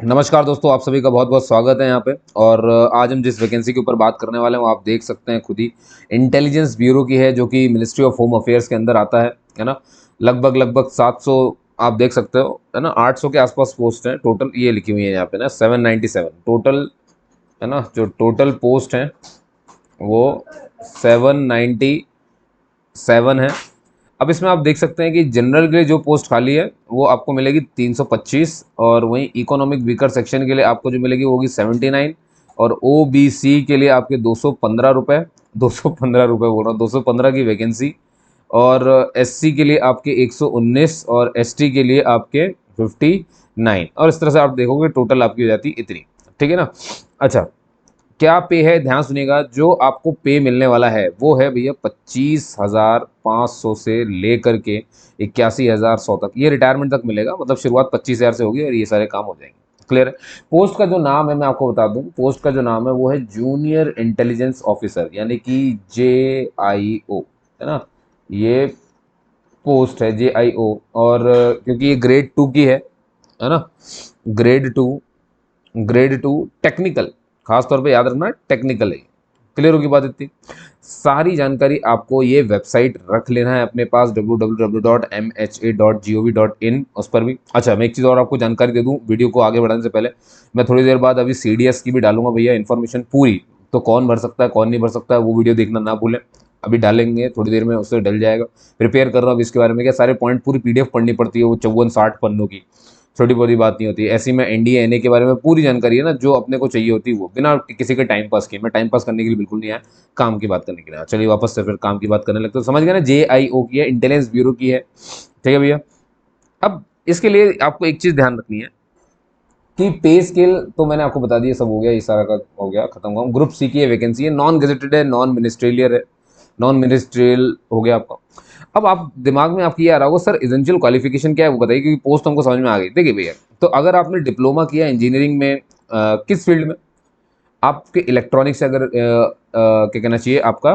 नमस्कार दोस्तों, आप सभी का बहुत बहुत स्वागत है यहाँ पे। और आज हम जिस वैकेंसी के ऊपर बात करने वाले हैं वो आप देख सकते हैं खुद ही, इंटेलिजेंस ब्यूरो की है, जो कि मिनिस्ट्री ऑफ होम अफेयर्स के अंदर आता है ना। लगभग लगभग 700 आप देख सकते हो, है ना। 800 के आसपास पोस्ट हैं टोटल, ये लिखी हुई है यहाँ पे ना, 797 टोटल, है ना। जो टोटल पोस्ट हैं वो 797 है। अब इसमें आप देख सकते हैं कि जनरल के लिए जो पोस्ट खाली है वो आपको मिलेगी 325, और वहीं इकोनॉमिक वीकर सेक्शन के लिए आपको जो मिलेगी वो होगी 79, और ओ बी सी के लिए आपके 215 रुपये, 215 रुपये बोल रहा हूँ, 215 की वैकेंसी। और एस सी के लिए आपके 119, और एस टी के लिए आपके 59, और इस तरह से आप देखोगे टोटल आपकी हो जाती इतनी। ठीक है ना। अच्छा, क्या पे है, ध्यान सुनिएगा। जो आपको पे मिलने वाला है वो है भैया 25,500 से लेकर के 81,100 तक, ये रिटायरमेंट तक मिलेगा। मतलब शुरुआत 25,000 से होगी और ये सारे काम हो जाएंगे। क्लियर है। पोस्ट का जो नाम है मैं आपको बता दूं, पोस्ट का जो नाम है वो है जूनियर इंटेलिजेंस ऑफिसर, यानी कि JIO, है ना। ये पोस्ट है JIO। और क्योंकि ये ग्रेड 2 की है ना। ग्रेड 2, ग्रेड 2 टेक्निकल, खास तौर पे याद रखना टेक्निकल है। क्लियर होगी बात इतनी। सारी जानकारी आपको ये वेबसाइट रख लेना है अपने पास, www.mha.gov.in, उस पर भी। अच्छा, मैं एक चीज़ और आपको जानकारी दे दूं वीडियो को आगे बढ़ाने से पहले। मैं थोड़ी देर बाद अभी CDS की भी डालूंगा भैया इन्फॉर्मेशन पूरी। तो कौन भर सकता है कौन नहीं भर सकता है वो वीडियो देखना ना भूलें। अभी डालेंगे थोड़ी देर में, उससे डल जाएगा। प्रिपेयर कर रहा हूँ इसके बारे में, क्या सारे पॉइंट पूरी PDF पढ़नी पड़ती है, वो 54-60 पन्नों की। छोटी बड़ी बात नहीं होती है ऐसी। में NDA NA के बारे में पूरी जानकारी है ना, जो अपने को चाहिए होती है, वो बिना किसी के टाइम पास किए। मैं टाइम पास करने के लिए बिल्कुल नहीं आया, काम की बात करने के लिए आया। चलिए वापस से फिर काम की बात करने लगते, तो समझ गए ना, JIO की है, इंटेलिजेंस ब्यूरो की है। ठीक है भैया। अब इसके लिए आपको एक चीज ध्यान रखनी है कि पे स्केल तो मैंने आपको बता दिया, सब हो गया, ये सारा का हो गया, खत्म हुआ। ग्रुप सी की है वैकेंसी है, नॉन गेजेटेड है, नॉन मिनिस्ट्रियल है, नॉन मिनिस्ट्रियल हो गया आपका। अब आप दिमाग में आपकी ये आ रहा होगा, सर एसेंशियल क्वालिफिकेशन क्या है वो बताइए, क्योंकि पोस्ट हमको समझ में आ गई। देखिए भैया, तो अगर आपने डिप्लोमा किया इंजीनियरिंग में, किस फील्ड में, आपके इलेक्ट्रॉनिक्स से अगर क्या कहना चाहिए आपका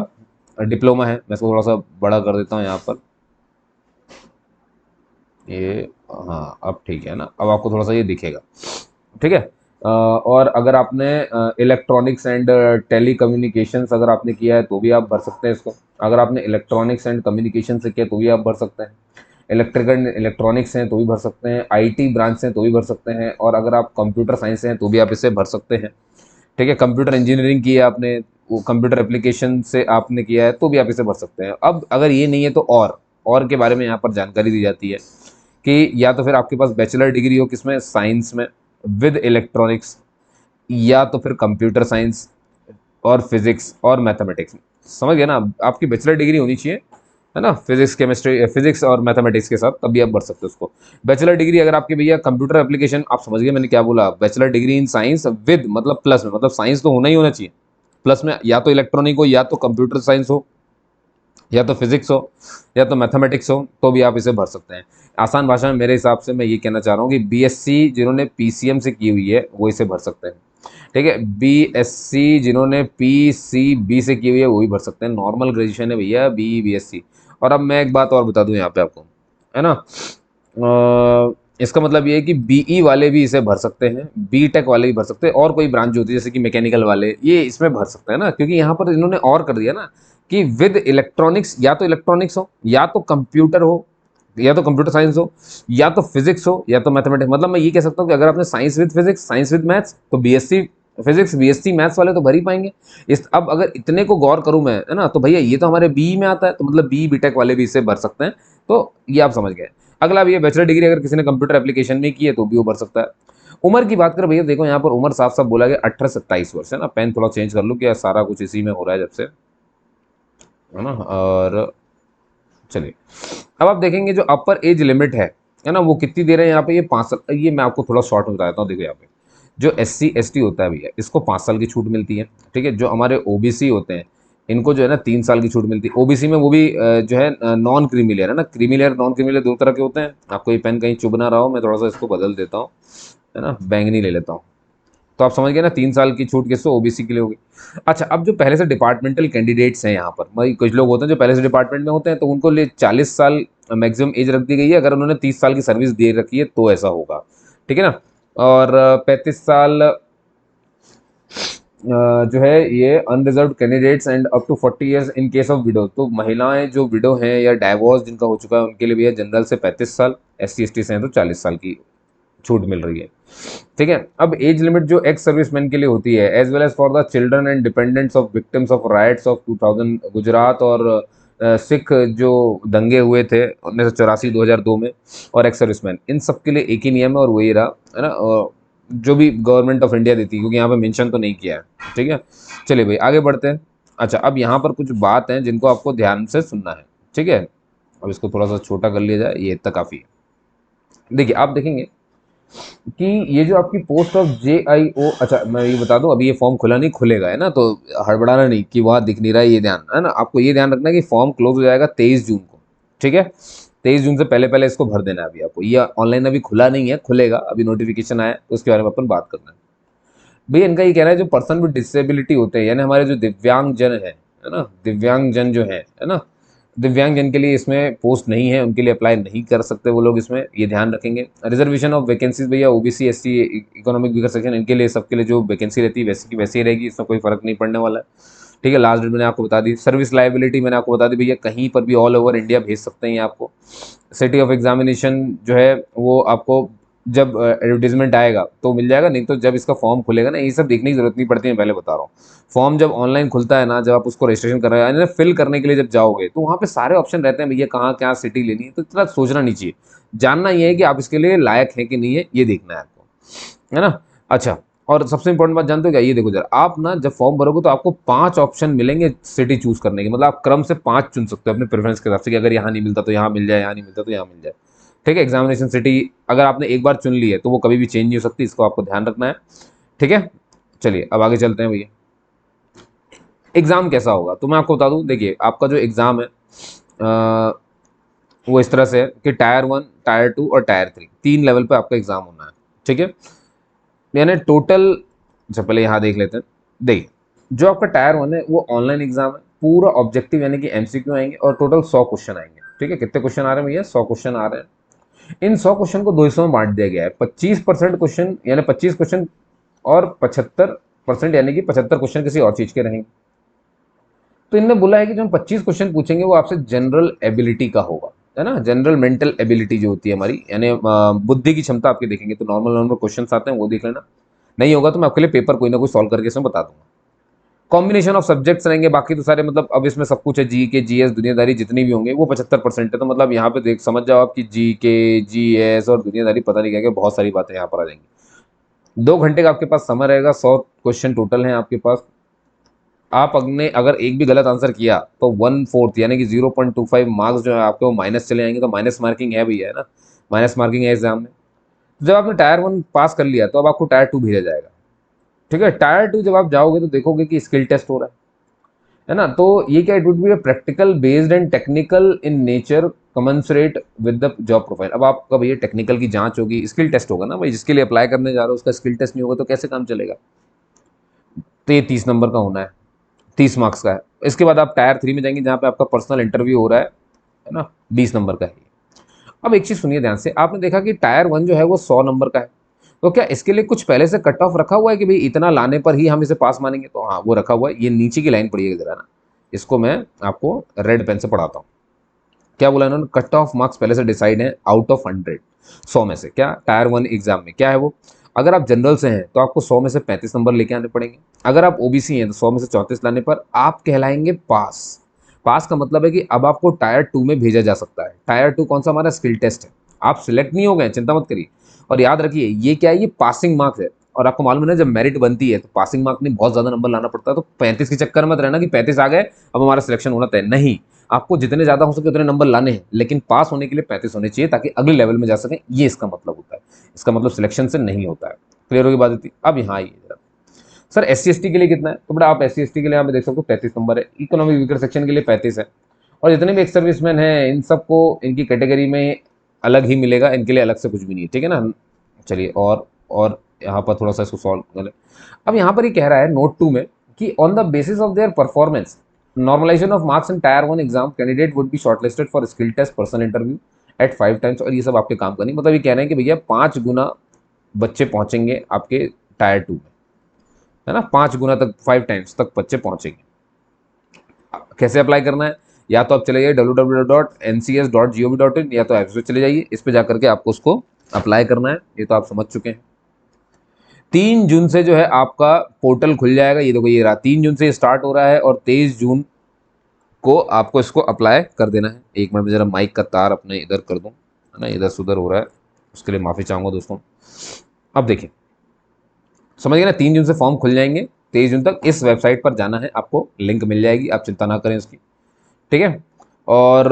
डिप्लोमा है, मैं इसको थोड़ा सा बड़ा कर देता हूँ यहाँ पर, ये, हाँ अब ठीक है ना, अब आपको थोड़ा सा ये दिखेगा। ठीक है। और अगर आपने इलेक्ट्रॉनिक्स एंड टेली कम्युनिकेशंस अगर आपने किया है तो भी आप भर सकते हैं इसको। अगर आपने इलेक्ट्रॉनिक्स एंड कम्युनिकेशन से किया तो भी आप भर सकते हैं। इलेक्ट्रिकल इलेक्ट्रॉनिक्स हैं तो भी भर सकते हैं, IT ब्रांच से तो भी भर सकते हैं, और अगर आप कंप्यूटर साइंस से हैं तो भी आप इसे भर सकते हैं। ठीक है। कंप्यूटर इंजीनियरिंग की है आपने, वो कंप्यूटर एप्लीकेशन से आपने किया है तो भी आप इसे भर सकते हैं। अब अगर ये नहीं है तो और के बारे में यहाँ पर जानकारी दी जाती है कि या तो फिर आपके पास बैचलर डिग्री हो किसमें, साइंस में विद इलेक्ट्रॉनिक्स, या तो फिर कंप्यूटर साइंस और फिजिक्स और मैथमेटिक्स। समझ गए ना, आपकी बैचलर डिग्री होनी चाहिए, है ना, फिजिक्स केमिस्ट्री, फिजिक्स और मैथमेटिक्स के साथ, तभी आप बढ़ सकते हो उसको। बैचलर डिग्री अगर आपकी भैया कंप्यूटर एप्लीकेशन, आप समझ गए मैंने क्या बोला, bachelor degree in science with मतलब प्लस में, मतलब साइंस तो होना ही होना चाहिए, प्लस में या तो इलेक्ट्रॉनिक हो, या तो कंप्यूटर साइंस हो, या तो फिजिक्स हो, या तो मैथमेटिक्स हो, तो भी आप इसे भर सकते हैं। आसान भाषा में मेरे हिसाब से मैं ये कहना चाह रहा हूँ कि BSc जिन्होंने PCM से की हुई है वो इसे भर सकते हैं। ठीक है। BSc जिन्होंने PCB से की हुई है वो भी भर सकते हैं। नॉर्मल ग्रेजुएशन है भैया BSc। और अब मैं एक बात और बता दूं यहाँ पे आपको, है ना। इसका मतलब ये है कि BE वाले भी इसे भर सकते हैं, B.Tech वाले भी भर सकते हैं, और कोई ब्रांच जो होती है जैसे कि मैकेनिकल वाले, ये इसमें भर सकते हैं ना, क्योंकि यहाँ पर इन्होंने और कर दिया ना कि विद इलेक्ट्रॉनिक्स, या तो इलेक्ट्रॉनिक्स हो, या तो कंप्यूटर हो, या तो कंप्यूटर साइंस हो, या तो फिजिक्स हो, या तो मैथमेटिक्स। मतलब मैं ये कह सकता हूँ कि अगर आपने science with physics, science with maths, तो BSc फिजिक्स BSc मैथ्स वाले तो भर ही पाएंगे। इस अब अगर इतने को गौर करूं मैं, है ना, तो भैया ये तो हमारे BE में आता है, तो मतलब B.Tech वाले भी इसे भर सकते हैं। तो ये आप समझ गए। अगला भैया, बैचलर डिग्री अगर किसी ने कंप्यूटर एप्लीकेशन में की है तो भी वो भर सकता है। उम्र की बात करें भैया, देखो यहाँ पर उम्र साफ साफ बोला गया 18 से 27 वर्ष, है ना। पेन थोड़ा चेंज कर लूँ, क्या सारा कुछ इसी में हो रहा है जब से, है ना। और चलिए, अब आप देखेंगे जो अपर एज लिमिट है ना, वो कितनी दे रहे हैं यहाँ पे, ये 5 साल। ये मैं आपको थोड़ा शॉर्ट में बता देता हूँ। देखो यहाँ पे जो SC ST होता है भैया, इसको 5 साल की छूट मिलती है। ठीक है। जो हमारे OBC होते हैं, इनको जो है ना 3 साल की छूट मिलती है। OBC में वो भी जो है नॉन क्रीमी लेयर, है ना। Creamy layer non creamy layer दो तरह के होते हैं। आपको ये पेन कहीं चुभ ना रहा हो, मैं थोड़ा सा इसको बदल देता हूँ, है ना, बैंगनी ले लेता हूँ। तो आप समझ गए ना, 3 साल की छूट किससे, OBC के लिए होगी। अच्छा, अब जो पहले से डिपार्टमेंटल कैंडिडेट्स हैं यहाँ पर, भाई कुछ लोग होते हैं जो पहले से डिपार्टमेंट में होते हैं, तो उनको लिए 40 साल मैक्सिमम एज रख दी गई है। अगर उन्होंने 30 साल की सर्विस दे रखी है तो ऐसा होगा। ठीक है ना। और 35 साल जो है ये unreserved candidates and up to 40 years in case of widow. तो महिलाएं जो विडो हैं या डाइवोर्स जिनका हो चुका है उनके लिए भी है जनरल से 35 साल, SC ST से हैं तो 40 साल की छूट मिल रही है। ठीक है, अब एज लिमिट जो एक्स सर्विसमैन के लिए होती है as well as for the children and dependents of victims of riots of 2000 Gujarat और सिख जो दंगे हुए थे 1984-2002 में, और एक्स सर्विसमैन, इन सब के लिए एक ही नियम है और वही रहा है ना, जो भी गवर्नमेंट ऑफ इंडिया देती है, क्योंकि यहाँ पे मेंशन तो नहीं किया है। ठीक है, चलिए भाई आगे बढ़ते हैं। अच्छा, अब यहाँ पर कुछ बात है जिनको आपको ध्यान से सुनना है। ठीक है, अब इसको थोड़ा सा छोटा कर लिया जाए, ये इतना काफ़ी है। देखिए आप देखेंगे कि ये जो आपकी पोस्ट ऑफ JIO, अच्छा मैं ये बता दूं अभी ये फॉर्म खुला नहीं, खुलेगा है ना, तो हड़बड़ाना नहीं कि वहाँ दिख नहीं रहा है, ये ध्यान है ना, आपको ये ध्यान रखना है कि फॉर्म क्लोज हो जाएगा 23 जून को। ठीक है, 23 जून से पहले पहले इसको भर देना है। अभी आपको ये ऑनलाइन अभी खुला नहीं है, खुलेगा, अभी नोटिफिकेशन आया तो उसके बारे में अपन बात करना है। भैया इनका ये कहना है जो पर्सन विद डिसेबिलिटी होते हैं, यानी हमारे जो दिव्यांग जन है ना, दिव्यांग जन जो है ना, दिव्यांग जन के लिए इसमें पोस्ट नहीं है, उनके लिए अप्लाई नहीं कर सकते वो लोग इसमें, ये ध्यान रखेंगे। रिजर्वेशन ऑफ वैकेंसीज भैया OBC SC economic weaker section, इनके लिए सबके लिए जो वैकेंसी रहती है वैसी की वैसी ही रहेगी, इसमें कोई फर्क नहीं पड़ने वाला है। ठीक है, लास्ट डेट मैंने आपको बता दी। सर्विस लाइबिलिटी मैंने आपको बता दी भैया, कहीं पर भी ऑल ओवर इंडिया भेज सकते हैं ये आपको। सिटी ऑफ एग्जामिनेशन जो है वो आपको जब एडवर्टीजमेंट आएगा तो मिल जाएगा, नहीं तो जब इसका फॉर्म खुलेगा ना, ये सब देखने की जरूरत नहीं पड़ती है, पहले बता रहा हूँ। फॉर्म जब ऑनलाइन खुलता है ना, जब आप उसको रजिस्ट्रेशन कर रहे हैं, फिल करने के लिए जब जाओगे तो वहाँ पे सारे ऑप्शन रहते हैं भैया, कहाँ क्या सिटी लेनी है, तो इतना सोचना नहीं चाहिए। जानना ये है कि आप इसके लिए लायक हैं कि नहीं है, ये देखना है आपको, है ना। अच्छा, और सबसे इंपॉर्टेंट बात जानते हो क्या, ये देखो जरा, आप ना जब फॉर्म भरोगे तो आपको 5 ऑप्शन मिलेंगे सिटी चूज करने के, मतलब आप क्रम से 5 चुन सकते हो अपने प्रेफरेंस के हिसाब से, कि अगर यहाँ नहीं मिलता तो यहाँ मिल जाए, यहाँ नहीं मिलता तो यहाँ मिल जाए। ठीक है, एग्जामिनेशन सिटी अगर आपने एक बार चुन ली है तो वो कभी भी चेंज नहीं हो सकती, इसको आपको ध्यान रखना है। ठीक है, चलिए अब आगे चलते हैं भैया। एग्जाम कैसा होगा तो मैं आपको बता दूं, देखिए आपका जो एग्जाम है वो इस तरह से है कि टायर 1, टायर 2 और टायर 3, 3 लेवल पे आपका एग्जाम होना है। ठीक है, यानी टोटल, अच्छा पहले यहाँ देख लेते हैं। देखिए जो आपका टायर 1 है वो ऑनलाइन एग्जाम है, पूरा ऑब्जेक्टिव यानी कि MCQ आएंगे और टोटल 100 क्वेश्चन आएंगे। ठीक है, कितने क्वेश्चन आ रहे हैं भैया, 100 क्वेश्चन आ रहे हैं। इन 100 क्वेश्चन को 2 हिस्सों में बांट दिया गया है, 25% क्वेश्चन यानी 25 क्वेश्चन और 75% यानी कि 75 क्वेश्चन किसी और चीज के रहेंगे। तो इनने बोला है कि जो हम 25 क्वेश्चन पूछेंगे वो आपसे जनरल एबिलिटी का होगा, है ना, जनरल मेंटल एबिलिटी जो होती है हमारी, यानी बुद्धि की क्षमता आपकी देखेंगे। तो नॉर्मल नॉर्मल क्वेश्चन आते हैं वो देख लेना, नहीं होगा तो मैं आपके लिए पेपर कोई ना कोई सॉल्व करके इसमें बता दूंगा। कॉम्बिनेशन ऑफ सब्जेक्ट्स रहेंगे, बाकी तो सारे मतलब अब इसमें सब कुछ है, GK GS दुनियादारी जितनी भी होंगे वो 75% है। तो मतलब यहाँ पे देख समझ जाओ आपकी GK GS और दुनियादारी पता नहीं क्या क्या बहुत सारी बातें यहाँ पर आ जाएंगी। 2 घंटे का आपके पास समय रहेगा, 100 क्वेश्चन टोटल हैं आपके पास। आप अगने अगर एक भी गलत आंसर किया तो 1/4 यानी कि 0.25 मार्क्स जो है आपके वो माइनस चले जाएंगे। तो माइनस मार्किंग है भैया, है ना, माइनस मार्किंग है एग्जाम में। जब आपने टायर 1 पास कर लिया तो अब आपको टायर 2 भेजा जाएगा। ठीक है, टायर 2 जब आप जाओगे तो देखोगे कि स्किल टेस्ट हो रहा है ना, तो ये क्या, it would be practical based and technical in nature commensurate with the job profile. अब आपका भैया टेक्निकल की जांच होगी, स्किल टेस्ट होगा ना भाई, जिसके लिए अप्लाई करने जा रहे हो उसका स्किल टेस्ट नहीं होगा तो कैसे काम चलेगा। तो ये 30 नंबर का होना है, 30 मार्क्स का है। इसके बाद आप टायर 3 में जाएंगे जहाँ पे आपका पर्सनल इंटरव्यू हो रहा है ना, 20 नंबर का है। अब एक चीज सुनिए ध्यान से, आपने देखा कि टायर 1 जो है वो 100 नंबर का है, तो क्या इसके लिए कुछ पहले से कट ऑफ रखा हुआ है कि भाई इतना लाने पर ही हम इसे पास मानेंगे, तो हाँ वो रखा हुआ है। ये नीचे की लाइन पढ़िएगा जरा ना, इसको मैं आपको रेड पेन से पढ़ाता हूँ। क्या बोला इन्होंने, कट ऑफ मार्क्स पहले से डिसाइड है आउट ऑफ 100, 100 में से। क्या टायर 1 एग्जाम में क्या है वो, अगर आप जनरल से हैं तो आपको 100 में से 35 नंबर लेके आने पड़ेंगे। अगर आप OBC हैं तो 100 में से 34 लाने पर आप कहलाएंगे पास। पास का मतलब है कि अब आपको टायर 2 में भेजा जा सकता है। टायर 2 कौन सा, हमारा स्किल टेस्ट है। आप सिलेक्ट नहीं हो गए चिंता मत करिए, और याद रखिए ये क्या है, ये पासिंग मार्क्स है। और आपको मालूम है ना, जब मेरिट बनती है तो पासिंग मार्क नहीं, बहुत ज्यादा नंबर लाना पड़ता है। तो 35 के चक्कर मत रहना कि 35 आ गए अब हमारा सिलेक्शन होना तय, नहीं, आपको जितने ज्यादा हो सके उतने नंबर लाने हैं, लेकिन पास होने के लिए 35 होने चाहिए ताकि अगले लेवल में जा सकें, ये इसका मतलब होता है। इसका मतलब सिलेक्शन से नहीं होता है। क्लियर होगी बात इतनी। अब यहाँ आइए जरा, सर SC ST के लिए कितना है, तो बेटा आप SC ST के लिए यहाँ पे देख सकते हो 35 नंबर है, इकोनॉमिक वीकर सेक्शन के लिए 35 है, और जितने भी एक्स सर्विसमैन हैं इन सबको इनकी कैटेगरी में अलग ही मिलेगा, इनके लिए अलग से कुछ भी नहीं है। ठीक है ना, चलिए और यहाँ पर थोड़ा सा इसको सॉल्व कर लें। अब यहाँ पर ये कह रहा है नोट 2 में कि on the basis of their performance normalization of marks in tier 1 exam candidate would be shortlisted for skill test person interview at 5 times. और ये सब आपके काम का नहीं, मतलब ये कह रहे हैं कि भैया 5 गुना बच्चे पहुंचेंगे आपके टायर 2 में, है ना, 5 गुना तक, 5 टाइम्स तक बच्चे पहुंचेंगे। कैसे अप्लाई करना है? या तो आप चले जाइए www.ncs.gov.in, या तो ऐप चले जाइए, इस पे जाकर के आपको उसको अप्लाई करना है। ये तो आप समझ चुके हैं। 3 जून से जो है आपका पोर्टल खुल जाएगा। ये देखो, ये रहा, 3 जून से स्टार्ट हो रहा है और 23 जून को आपको इसको अप्लाई कर देना है। एक मिनट में जरा माइक का तार अपने इधर कर दूं, है ना, इधर सुधर हो रहा है, उसके लिए माफ़ी चाहूँगा दोस्तों। अब देखिए, समझ गए ना, 3 जून से फॉर्म खुल जाएंगे, 23 जून तक इस वेबसाइट पर जाना है, आपको लिंक मिल जाएगी, आप चिंता ना करें इसकी, ठीक है। और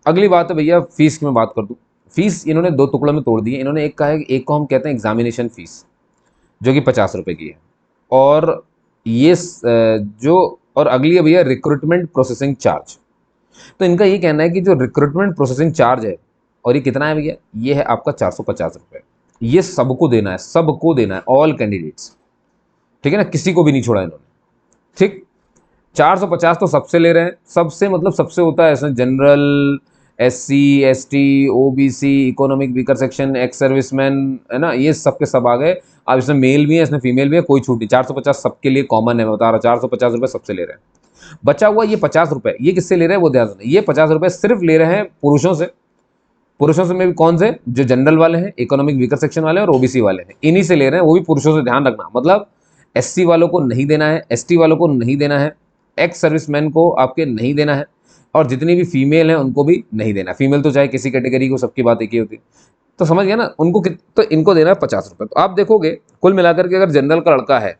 अगली बात है भैया, फीस की मैं बात कर दूं। फीस इन्होंने 2 टुकड़ों में तोड़ दी है। इन्होंने एक कहा है कि एक को हम कहते हैं एग्जामिनेशन फीस, जो कि 50 रुपये की है, और ये जो, और अगली है भैया रिक्रूटमेंट प्रोसेसिंग चार्ज। तो इनका ये कहना है कि जो रिक्रूटमेंट प्रोसेसिंग चार्ज है, और ये कितना है भैया, ये है आपका 450 रुपये। ये सबको देना है, सबको देना है, ऑल कैंडिडेट्स, ठीक है ना, किसी को भी नहीं छोड़ा इन्होंने, ठीक। 450 तो सबसे ले रहे हैं, सबसे मतलब सबसे होता है ऐसे general, SC ST, OBC, economic weaker section, ex serviceman, है ना, ये सब के सब आ गए। अब इसमें मेल भी है, इसमें फीमेल भी है, कोई छूट नहीं। 450 सबके लिए कॉमन है, मैं बता रहा हूँ, 450 रुपये सबसे ले रहे हैं। बचा हुआ ये 50 रुपये, ये किससे ले रहे हैं वो ध्यान देना। ये 50 रुपये सिर्फ ले रहे हैं पुरुषों से। पुरुषों से में भी कौन से? जो जनरल वाले हैं, इकोनॉमिक वीकर सेक्शन वाले और OBC वाले हैं, इन्हीं से ले रहे हैं, वो भी पुरुषों से, ध्यान रखना। मतलब SC वालों को नहीं देना है, ST वालों को नहीं देना है, एक्स सर्विसमैन को आपके नहीं देना है, और जितनी भी फीमेल हैं उनको भी नहीं देना। फीमेल तो चाहे किसी कैटेगरी को, सबकी बात एक ही होती है। तो समझ गया ना, उनको तो इनको देना है 50 रुपये। तो आप देखोगे कुल मिलाकर के, अगर जनरल का लड़का है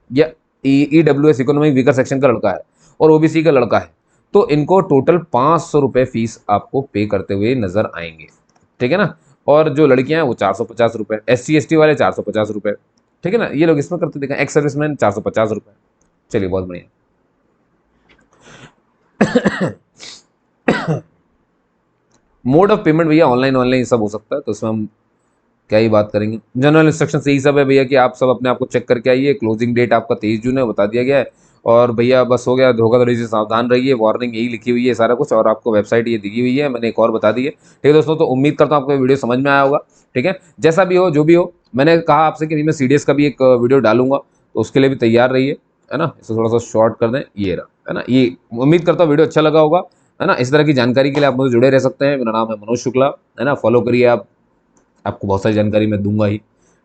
या EWS इकोनॉमिक वीकर सेक्शन का लड़का है और OBC का लड़का है, तो इनको टोटल 500 रुपये फीस आपको पे करते हुए नजर आएंगे, ठीक है ना। और जो लड़कियां हैं वो 450 रुपये, SC ST वाले 450 रुपये, ठीक है ना। ये लोग इसमें करते देखा, एक्स सर्विसमैन 450 रुपये। चलिए, बहुत बढ़िया। मोड ऑफ पेमेंट भैया ऑनलाइन, ऑनलाइन सब हो सकता है, तो उसमें हम क्या ही बात करेंगे। जनरल इंस्ट्रक्शन यही सब है भैया कि आप सब अपने आप को चेक करके आइए। क्लोजिंग डेट आपका 23 जून है, बता दिया गया है। और भैया बस हो गया, धोखाधड़ी से सावधान रहिए, वार्निंग यही लिखी हुई है सारा कुछ, और आपको वेबसाइट ये दी हुई है, मैंने एक और बता दी है, ठीक है दोस्तों। तो उम्मीद करता हूँ आपको वीडियो समझ में आया होगा, ठीक है। जैसा भी हो, जो भी हो, मैंने कहा आपसे कि मैं CDS का भी एक वीडियो डालूंगा, तो उसके लिए भी तैयार रहिए, है ना। इसे थोड़ा सा शॉर्ट कर दें, ये रहा, है ना। ये उम्मीद करता हूँ वीडियो अच्छा लगा होगा, है ना। इस तरह की जानकारी के लिए आप मुझे जुड़े रह सकते हैं। मेरा नाम है मनोज शुक्ला, है ना, फॉलो करिए आप, आपको बहुत सारी जानकारी मैं दूंगा ही,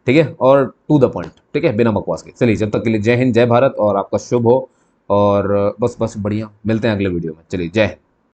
ठीक है, और टू द पॉइंट, ठीक है, बिना बकवास के। चलिए, जब तक के लिए जय हिंद, जय भारत, और आपका शुभ हो। और बस बस बढ़िया, मिलते हैं अगले वीडियो में। चलिए, जय हिंद।